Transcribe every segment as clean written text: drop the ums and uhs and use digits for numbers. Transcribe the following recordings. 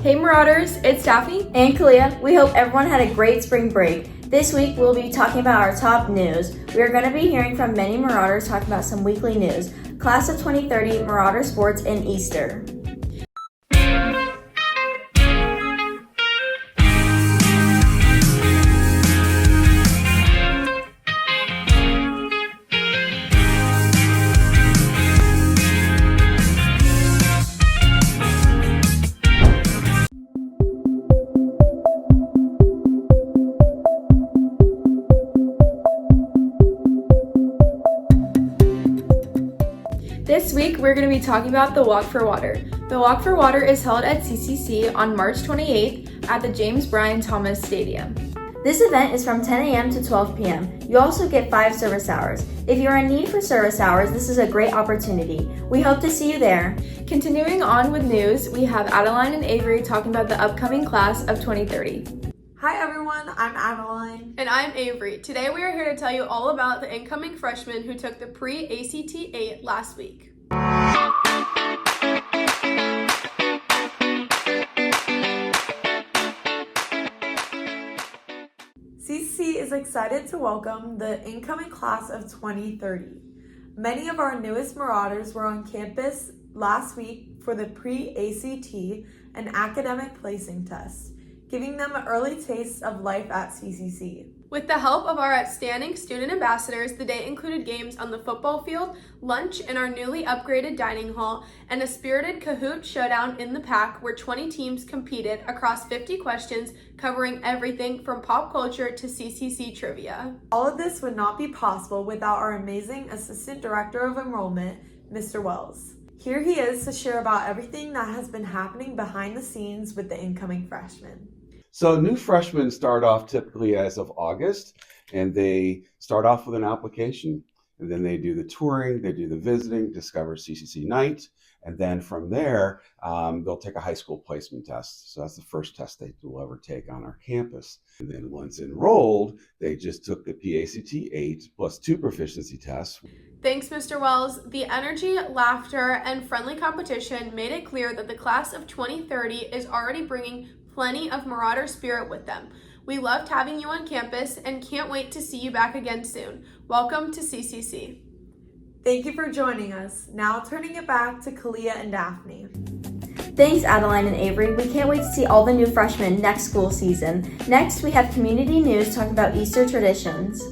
Hey Marauders, it's Daphne and Kalia. We hope everyone had a great spring break. This week we'll be talking about our top news. We are going to be hearing from many Marauders talking about some weekly news, Class of 2030, Marauder Sports, and Easter. This week, we're going to be talking about the Walk for Water. The Walk for Water is held at CCC on March 28th at the James Bryan Thomas Stadium. This event is from 10 a.m. to 12 p.m. You also get 5 service hours. If you are in need for service hours, this is a great opportunity. We hope to see you there. Continuing on with news, we have Adeline and Avery talking about the upcoming class of 2030. Hi everyone, I'm Adeline. And I'm Avery. Today we are here to tell you all about the incoming freshmen who took the pre-ACT 8 last week. CCC is excited to welcome the incoming class of 2030. Many of our newest Marauders were on campus last week for the pre-ACT and academic placing test, giving them an early taste of life at CCC. With the help of our outstanding student ambassadors, the day included games on the football field, lunch in our newly upgraded dining hall, and a spirited Kahoot showdown in the pack where 20 teams competed across 50 questions covering everything from pop culture to CCC trivia. All of this would not be possible without our amazing Assistant Director of Enrollment, Mr. Wells. Here he is to share about everything that has been happening behind the scenes with the incoming freshmen. So new freshmen start off typically as of August, and they start off with an application, and then they do the touring, they do the visiting, discover CCC night, and then from there, they'll take a high school placement test. So that's the first test they will ever take on our campus. And then once enrolled, they just took the PACT 8 plus 2 proficiency tests. Thanks, Mr. Wells. The energy, laughter, and friendly competition made it clear that the class of 2030 is already bringing plenty of Marauder spirit with them. We loved having you on campus and can't wait to see you back again soon. Welcome to CCC. Thank you for joining us. Now turning it back to Kalia and Daphne. Thanks, Adeline and Avery. We can't wait to see all the new freshmen next school season. Next, we have community news talking about Easter traditions.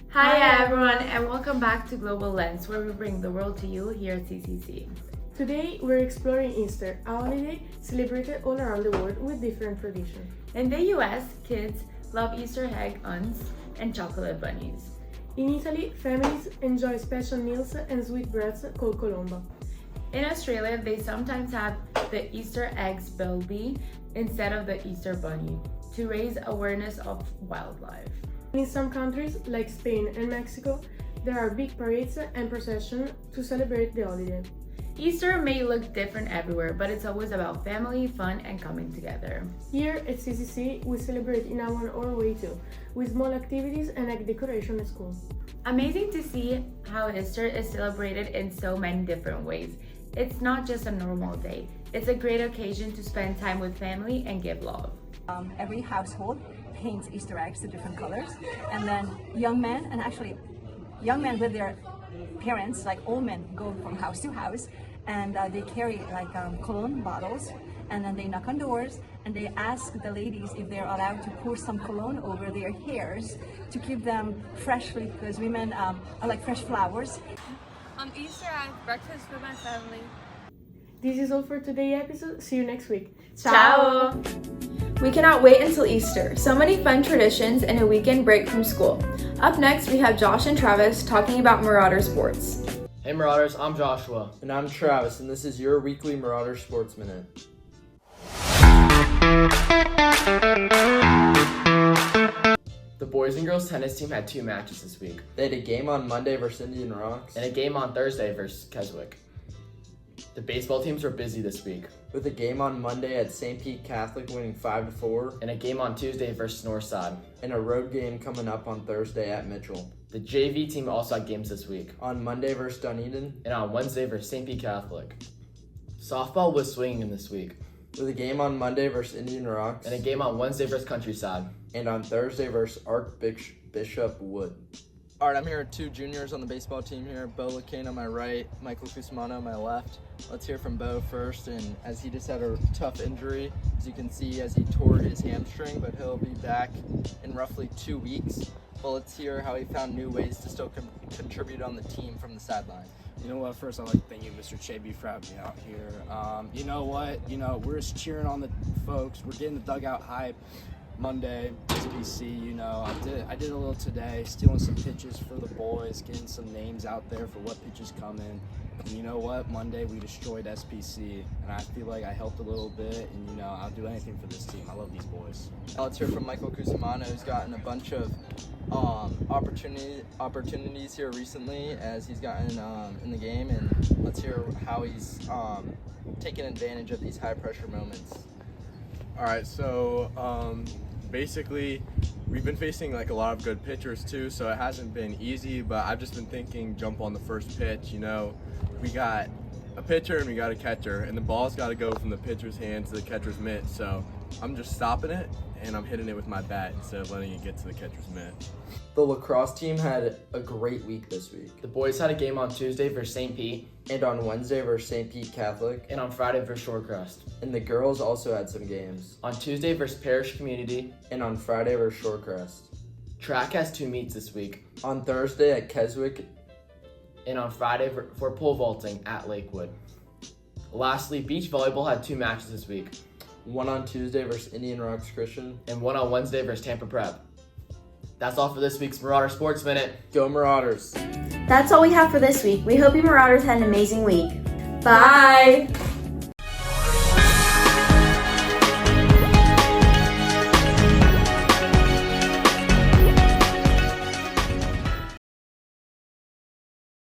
Hi everyone, and welcome back to Global Lens, where we bring the world to you here at CCC. Today we're exploring Easter, a holiday celebrated all around the world with different traditions. In the US, kids love Easter egg hunts and chocolate bunnies. In Italy, families enjoy special meals and sweet breads called colomba. In Australia, they sometimes have the Easter eggs bumblebee instead of the Easter bunny to raise awareness of wildlife. In some countries, like Spain and Mexico, there are big parades and processions to celebrate the holiday. Easter may look different everywhere, but it's always about family, fun, and coming together. Here at CCC, we celebrate in our own way too, with small activities and egg decoration at school. Amazing to see how Easter is celebrated in so many different ways. It's not just a normal day. It's a great occasion to spend time with family and give love. Every household paints Easter eggs to different colors, and then young men with their parents, like old men, go from house to house, and they carry like cologne bottles, and then they knock on doors and they ask the ladies if they're allowed to pour some cologne over their hairs to keep them freshly, because women are like fresh flowers. On Easter, I have breakfast with my family. This is all for today's episode. See you next week. Ciao! We cannot wait until Easter. So many fun traditions and a weekend break from school. Up next, we have Josh and Travis talking about Marauder Sports. Hey Marauders, I'm Joshua. And I'm Travis, and this is your weekly Marauder Sports Minute. The boys and girls tennis team had 2 matches this week. They had a game on Monday versus Indian Rocks. And a game on Thursday versus Keswick. The baseball teams were busy this week. with a game on Monday at St. Pete Catholic winning 5-4, and a game on Tuesday versus Northside, and a road game coming up on Thursday at Mitchell. The JV team also had games this week, On Monday versus Dunedin, and on Wednesday versus St. Pete Catholic. Softball was swinging this week, with a game on Monday versus Indian Rocks, and a game on Wednesday versus Countryside. and on Thursday versus Archbishop Wood. All right, I'm here with two juniors on the baseball team here. Bo LeCane on my right, Michael Cusimano on my left. Let's hear from Bo first, and as he just had a tough injury, as you can see, as he tore his hamstring, but he'll be back in roughly 2 weeks. But let's hear how he found new ways to still contribute on the team from the sideline. You know what, first I'd like to thank you, Mr. Chaby, for having me out here. You know what, we're just cheering on the folks. We're getting the dugout hype. Monday, SPC, I did a little today, stealing some pitches for the boys, getting some names out there for what pitches come in. And you know what, Monday we destroyed SPC, and I feel like I helped a little bit, and I'll do anything for this team. I love these boys. Now let's hear from Michael Cusimano, who's gotten a bunch of opportunities here recently as he's gotten in the game, and let's hear how he's taken advantage of these high pressure moments. All right, so basically we've been facing like a lot of good pitchers too, so it hasn't been easy, but I've just been thinking jump on the first pitch. We got a pitcher and we got a catcher, and the ball's got to go from the pitcher's hand to the catcher's mitt, so I'm just stopping it and I'm hitting it with my bat instead of letting it get to the catcher's mitt. The lacrosse team had a great week this week, The boys had a game on Tuesday versus St. Pete, and on Wednesday versus St. Pete Catholic, and on Friday versus Shorecrest. and the girls also had some games, On Tuesday versus Parish Community, and on Friday versus Shorecrest. track has 2 meets this week, On Thursday at Keswick, and on Friday for pole vaulting at Lakewood. Lastly, beach volleyball had 2 matches this week, one on Tuesday versus Indian Rocks Christian. and one on Wednesday versus Tampa Prep. That's all for this week's Marauder Sports Minute. Go Marauders! That's all we have for this week. We hope you Marauders had an amazing week. Bye!